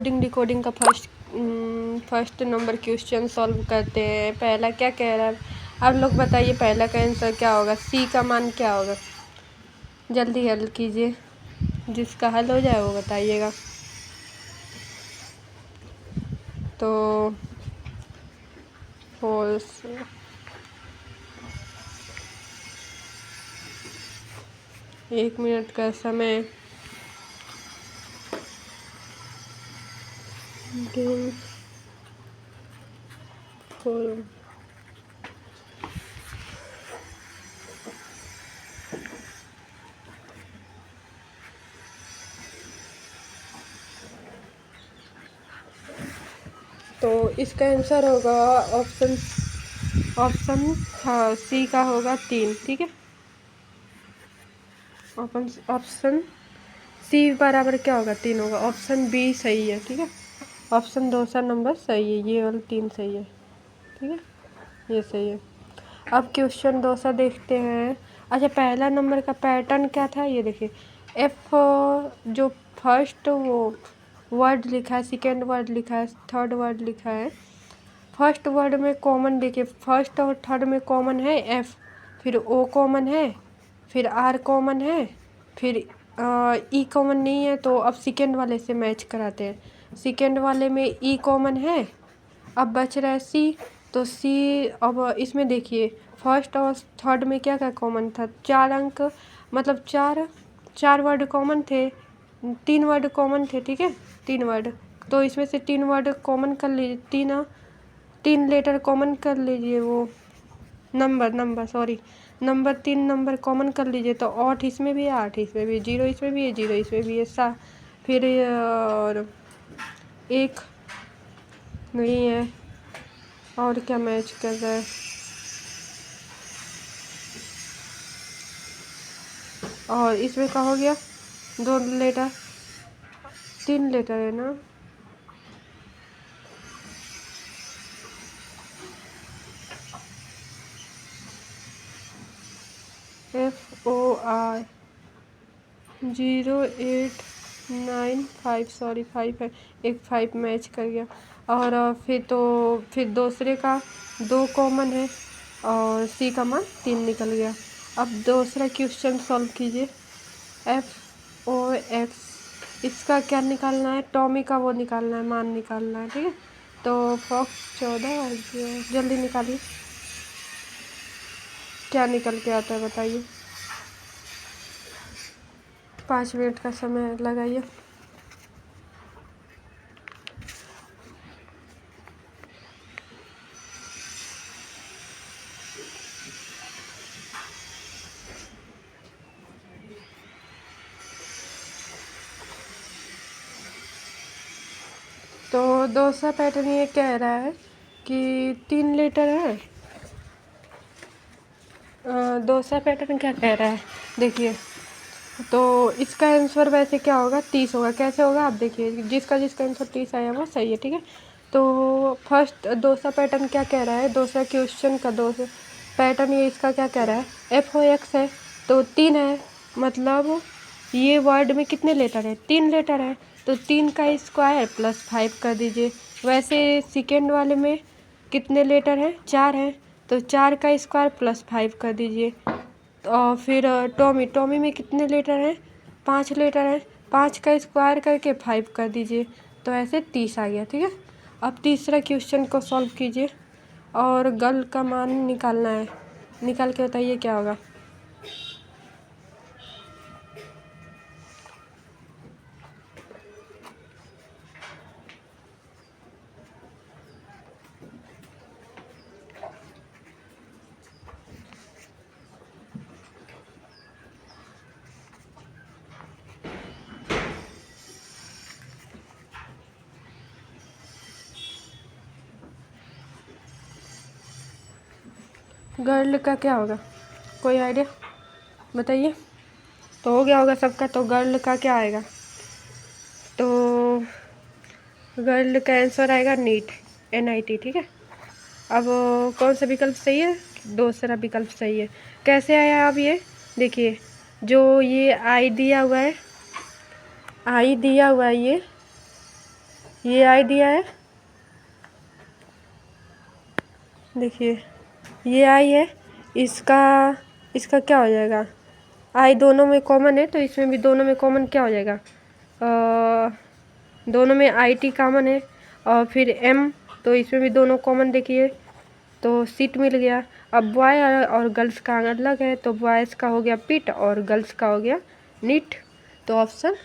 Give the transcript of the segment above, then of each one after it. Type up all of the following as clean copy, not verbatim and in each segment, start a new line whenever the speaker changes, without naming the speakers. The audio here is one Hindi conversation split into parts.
डिकोडिंग का फर्स्ट नंबर क्वेश्चन सॉल्व करते हैं। पहला क्या कह रहा है आप लोग बताइए, पहला का आंसर क्या होगा, सी का मान क्या होगा। जल्दी हल कीजिए, जिसका हल हो जाए वो बताइएगा। तो फोर्स 1 मिनट का समय गेम फोर तो इसका आंसर होगा ऑप्शन सी का होगा 3। ठीक है, ऑप्शन सी बराबर क्या होगा, 3 होगा। ऑप्शन बी सही है। ठीक है, ऑप्शन दूसरा नंबर सही है, ये वाला 3 सही है। ठीक है, ये सही है। अब क्वेश्चन दूसरा देखते हैं। अच्छा, पहला नंबर का पैटर्न क्या था ये देखिए। एफ जो फर्स्ट वो वर्ड लिखा है, सेकेंड वर्ड लिखा है, थर्ड वर्ड लिखा है। फर्स्ट वर्ड में कॉमन देखिए, फर्स्ट और थर्ड में कॉमन है एफ, फिर ओ कॉमन है, फिर आर कॉमन है, फिर ई कॉमन नहीं है। तो अब सेकेंड वाले से मैच कराते हैं। सेकेंड वाले में ई कॉमन है, अब बच रहा है सी। तो सी अब इसमें देखिए, फर्स्ट और थर्ड में क्या क्या कॉमन था, 4 अंक, मतलब चार वर्ड कॉमन थे, 3 वर्ड कॉमन थे। ठीक है, 3 वर्ड, तो इसमें से 3 वर्ड कॉमन कर लीजिए, 3 लेटर कॉमन कर लीजिए, वो number sorry, number 3 number common कर लीजिए। तो 8 इसमें भी है, 8 इसमें भी, 0 इसमें भी है, 0 इसमें भी है, फिर और 1 नहीं है, और क्या मैच कर रहा है। और इसमें क्या हो गया, 2 लेटर, 3 लेटर है ना। FOR 0895, सॉरी 5 है, एक 5 मैच कर गया। और फिर दूसरे का 2 कॉमन है, और सी का मान 3 निकल गया। अब दूसरा क्वेश्चन सॉल्व कीजिए। FOX, इसका क्या निकालना है, टॉमी का वो निकालना है, मान निकालना है। ठीक है, तो फॉक्स 14 जल्दी निकालिए, क्या निकल के आता है बताइए। 5 मिनट का समय लगाइए। तो दूसरा पैटर्न ये कह रहा है कि 3 लीटर है। दूसरा पैटर्न क्या कह रहा है देखिए, तो इसका आंसर वैसे क्या होगा, 30 होगा। कैसे होगा आप देखिए, जिसका आंसर 30 आया वो सही है। ठीक है, तो फर्स्ट दूसरा पैटर्न क्या कह रहा है, दूसरा क्वेश्चन का दूसरा पैटर्न ये इसका क्या कह रहा है, FOX है तो 3 है, मतलब ये वर्ड में कितने लेटर है, 3 लेटर है, तो 3 का स्क्वायर प्लस 5 कर दीजिए। वैसे सेकेंड वाले में कितने लेटर हैं, 4 हैं, तो 4 का स्क्वायर प्लस 5 कर दीजिए। और फिर टॉमी में कितने लेटर हैं, 5 लेटर हैं, 5 का स्क्वायर करके 5 कर दीजिए, तो ऐसे 30 आ गया। ठीक है, अब तीसरा क्वेश्चन को सॉल्व कीजिए और गर्ल का मान निकालना है। निकाल के बताइए क्या होगा। गर्ल का क्या होगा, कोई आइडिया बताइए। तो हो गया होगा सबका, तो गर्ल का क्या आएगा, तो गर्ल का आंसर आएगा नीट, NIT। ठीक है, अब कौन सा विकल्प सही है, दूसरा विकल्प सही है। कैसे आया अब ये देखिए, जो ये आई दिया हुआ है, आई दिया हुआ है, ये आई दिया है, देखिए ये आई है, इसका इसका क्या हो जाएगा, आई दोनों में कॉमन है तो इसमें भी दोनों में कॉमन क्या हो जाएगा, दोनों में आई टी कॉमन है और फिर एम, तो इसमें भी दोनों कॉमन देखिए, तो सीट मिल गया। अब बॉय और गर्ल्स का अलग है, तो बॉयज़ का हो गया पिट और गर्ल्स का हो गया नीट, तो ऑप्शन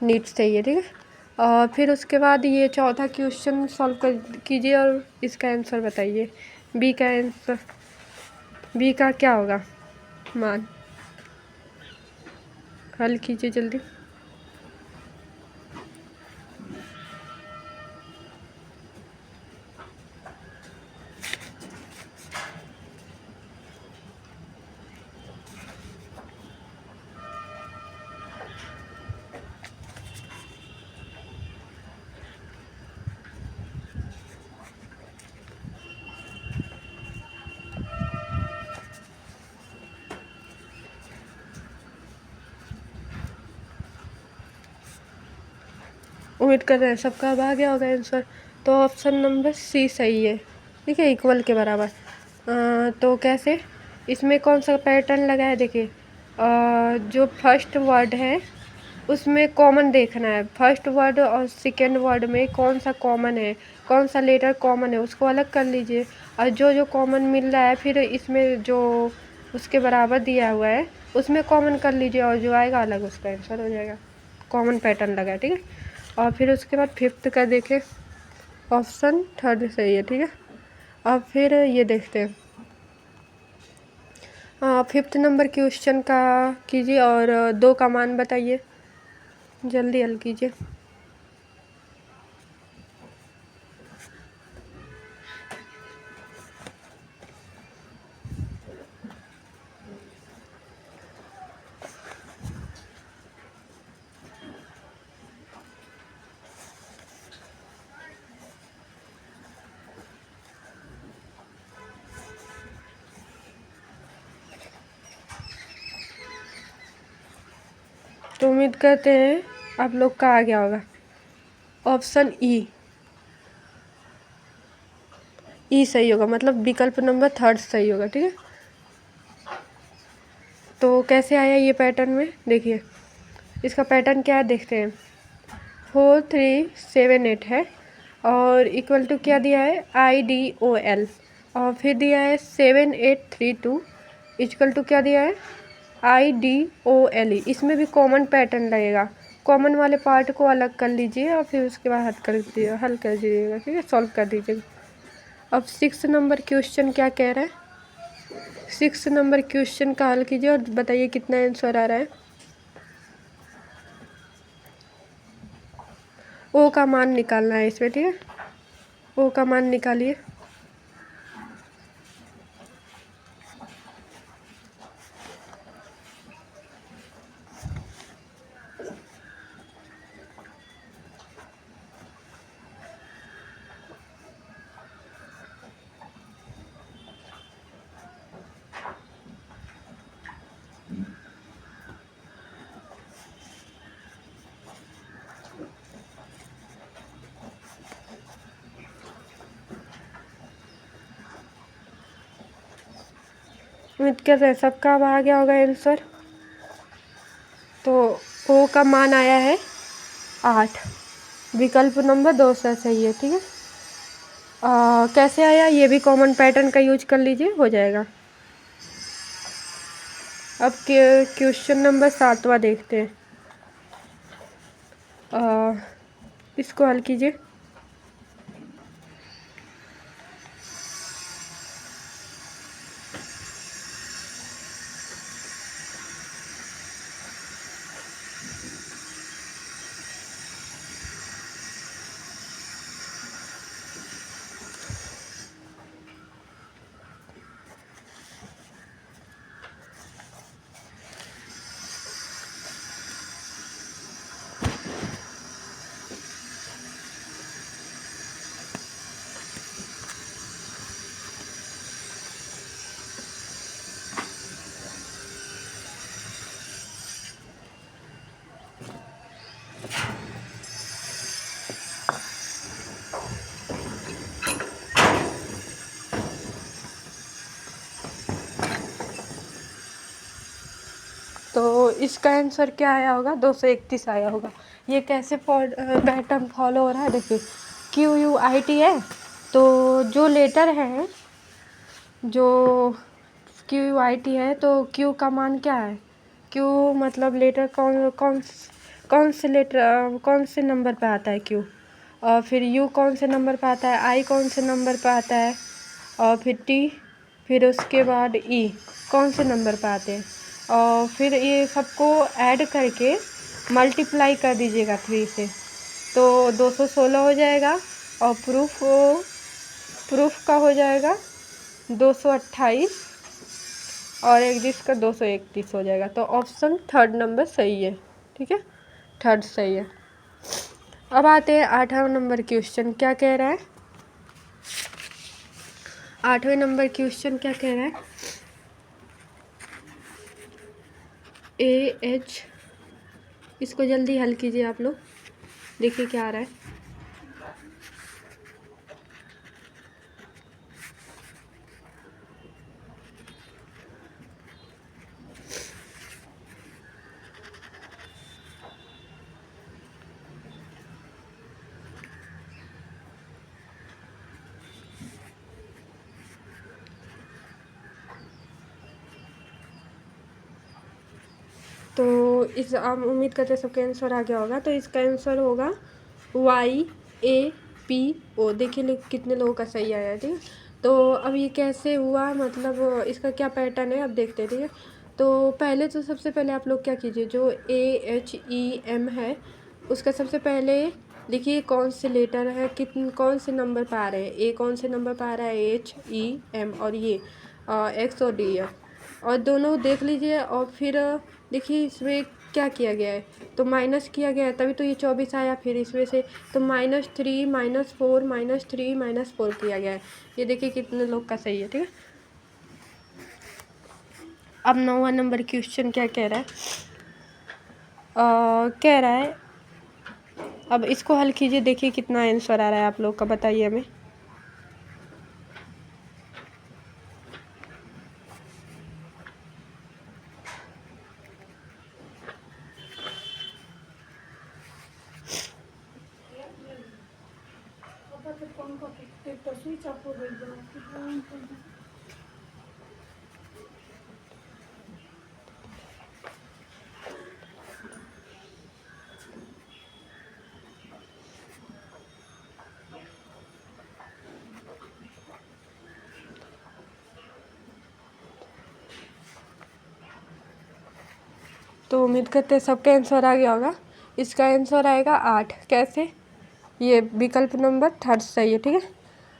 नीट सही है, ठीक है। और फिर उसके बाद ये चौथा क्वेश्चन सॉल्व कर कीजिए और इसका आंसर बताइए। बी का आंसर, बी का क्या होगा मान, हल कीजिए जल्दी। उम्मीद कर रहे हैं सबका अब आ गया होगा आंसर, तो ऑप्शन नंबर सी सही है, ठीक है, इक्वल के बराबर। तो कैसे, इसमें कौन सा पैटर्न लगा है देखिए, जो फर्स्ट वर्ड है उसमें कॉमन देखना है, फर्स्ट वर्ड और सेकेंड वर्ड में कौन सा कॉमन है, कौन सा लेटर कॉमन है उसको अलग कर लीजिए, और जो जो कॉमन मिल रहा है फिर इसमें जो उसके बराबर दिया हुआ है उसमें कॉमन कर लीजिए और जो आएगा अलग उसका आंसर हो जाएगा, कॉमन पैटर्न लगा है, ठीक है। और फिर उसके बाद फिफ्थ का देखें, ऑप्शन थर्ड सही है, ठीक है। अब फिर ये देखते हैं, फिफ्थ नंबर क्वेश्चन का कीजिए और दो का मान बताइए, जल्दी हल कीजिए। तो उम्मीद करते हैं आप लोग का आ गया होगा, ऑप्शन ई, ई सही होगा, मतलब विकल्प नंबर थर्ड सही होगा, ठीक है। तो कैसे आया ये पैटर्न में देखिए, इसका पैटर्न क्या है देखते हैं, 4378 है और इक्वल टू क्या दिया है IDOL, और फिर दिया है 7832 इक्वल टू क्या दिया है IDOLE, इसमें भी कॉमन पैटर्न लगेगा, कॉमन वाले पार्ट को अलग कर लीजिए और फिर उसके बाद हल कर दीजिएगा, ठीक है, सॉल्व कर दीजिएगा। अब 6 नंबर क्वेश्चन क्या कह रहा है, 6 नंबर क्वेश्चन का हल कीजिए और बताइए कितना आंसर आ रहा है। ओ का मान निकालना है इसमें, ठीक है, ओ का मान निकालिए। उम्मीद कर रहे हैं सबका अब आ गया होगा आंसर, तो ओ का मान आया है 8, विकल्प नंबर 2 से सही है, ठीक है। कैसे आया, ये भी कॉमन पैटर्न का यूज कर लीजिए, हो जाएगा। अब क्वेश्चन नंबर 7वां देखते हैं, इसको हल कीजिए। इसका आंसर क्या आया होगा, 231 आया होगा। ये कैसे पैटर्न फॉलो हो रहा है, देखिए QUIT है, तो जो लेटर है, जो QUIT है, तो Q का मान क्या है, Q मतलब लेटर कौन से लेटर कौन से नंबर पे आता है Q, और फिर U कौन से नंबर पे आता है, I कौन से नंबर पे आता है, और फिर T, फिर उसके बाद E कौन से नंबर पे आते हैं, और फिर ये सबको ऐड करके मल्टीप्लाई कर दीजिएगा 3 से, तो 216 हो जाएगा, और प्रूफ का हो जाएगा 228, और एक जिसका 231 हो जाएगा। तो ऑप्शन थर्ड नंबर सही है, ठीक है, थर्ड सही है। अब आते हैं 8वां नंबर क्वेश्चन, क्या कह रहा है, 8वें नंबर क्वेश्चन क्या कह रहा है, AH, इसको जल्दी हल कीजिए आप लोग, देखिए क्या आ रहा है। तो इस आप उम्मीद करते हैं सबका आंसर आ गया होगा। तो इसका आंसर होगा YAPO। देखिए कितने लोगों का सही आया है, ठीक है। तो अब ये कैसे हुआ, मतलब इसका क्या पैटर्न है, अब देखते हैं, ठीक है। तो पहले तो सबसे पहले आप लोग क्या कीजिए, जो AHEM है उसका सबसे पहले देखिए कौन से लेटर है, कौन से नंबर पर आ रहे हैं, A कौन से नंबर पर आ रहा है, HEM, और ये X और D है, और दोनों देख लीजिए। और फिर देखिए इसमें क्या किया गया है, तो माइनस किया गया है, तभी तो ये 24 आया। फिर इसमें से तो -3 -4 -3 -4 किया गया है। ये देखिए कितने लोग का सही है, ठीक है। अब 9वां नंबर क्वेश्चन क्या कह रहा है, कह रहा है, अब इसको हल कीजिए, देखिए कितना आंसर आ रहा है आप लोग का, बताइए हमें। तो उम्मीद करते हैं सबका आंसर आ गया होगा। इसका आंसर आएगा 8। कैसे, ये विकल्प नंबर थर्ड सही है, ठीक है।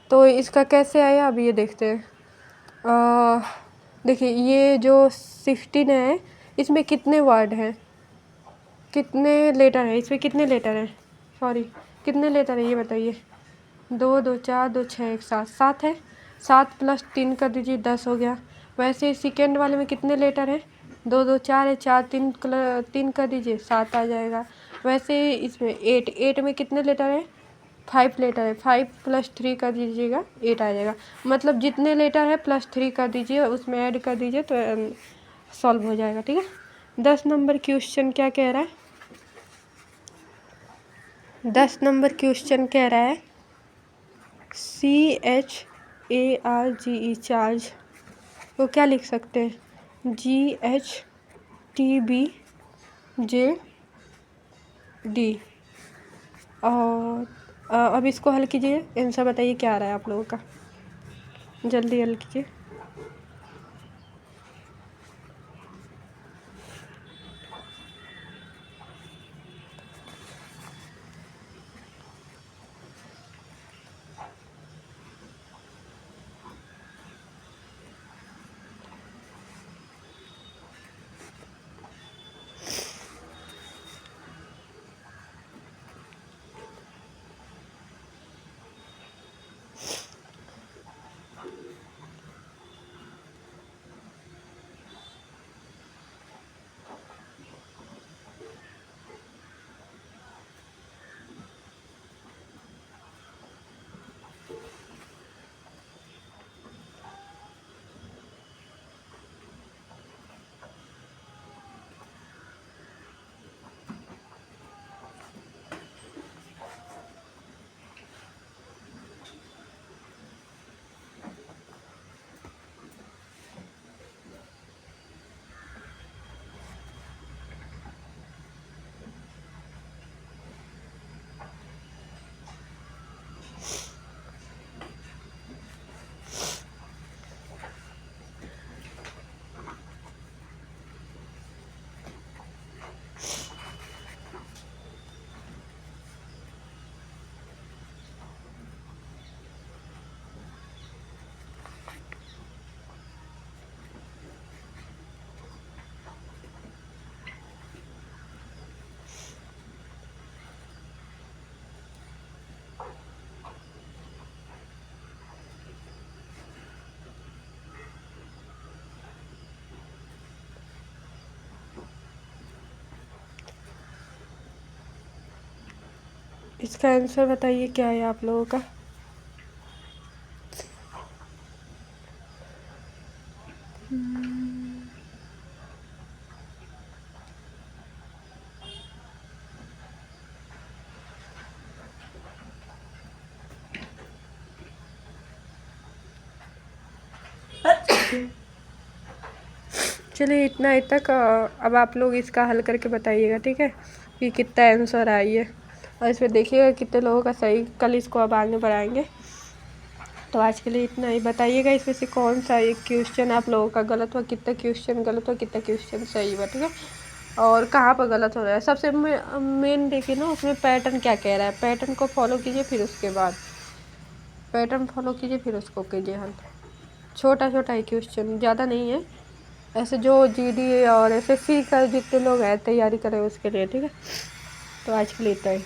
तो इसका कैसे आया, अब ये देखते हैं। देखिए ये जो 16 है, इसमें कितने वर्ड हैं, कितने लेटर हैं, इसमें कितने लेटर हैं, सॉरी कितने लेटर हैं ये बताइए। 2 2 4 2 6 1 7, 7 है। 7 + 3 कर दीजिए, 10 हो गया। वैसे सेकेंड वाले में कितने लेटर हैं, 2 2 4 है, 4 3 कर दीजिए, 7 आ जाएगा। वैसे इसमें 8 में कितने लेटर हैं, 5 लेटर है, 5 + 3 कर दीजिएगा, 8 आ जाएगा। मतलब जितने लेटर है +3 कर दीजिए, उसमें ऐड कर दीजिए, तो सॉल्व हो जाएगा, ठीक है। 10 नंबर क्वेश्चन क्या कह रहा है, 10 नंबर क्वेश्चन कह रहा है CHARGE, चार्ज को क्या लिख सकते हैं, GHTBJD। और अब इसको हल कीजिए, आंसर बताइए क्या आ रहा है आप लोगों का, जल्दी हल कीजिए। इसका आंसर बताइए क्या है आप लोगों का। चलिए इतना ही तक। अब आप लोग इसका हल करके बताइएगा, ठीक है, कि कितना आंसर आई है। और इसमें देखिएगा कितने लोगों का सही, कल इसको अब आगे बढ़ाएंगे। तो आज के लिए इतना ही। बताइएगा इसमें से कौन सा एक क्वेश्चन आप लोगों का गलत हुआ, कितना क्वेश्चन गलत हुआ, कितना क्वेश्चन सही हुआ, ठीक है, और कहाँ पर गलत हो रहा है। सबसे मेन देखिए ना उसमें पैटर्न क्या कह रहा है, पैटर्न को फॉलो कीजिए, फिर उसके बाद पैटर्न फॉलो कीजिए, फिर उसको कीजिए हल। छोटा छोटा ही क्वेश्चन, ज़्यादा नहीं है। ऐसे जो जीडी और एसएससी का जितने लोग हैं तैयारी करें उसके लिए, ठीक है। तो आज के लिए इतना ही।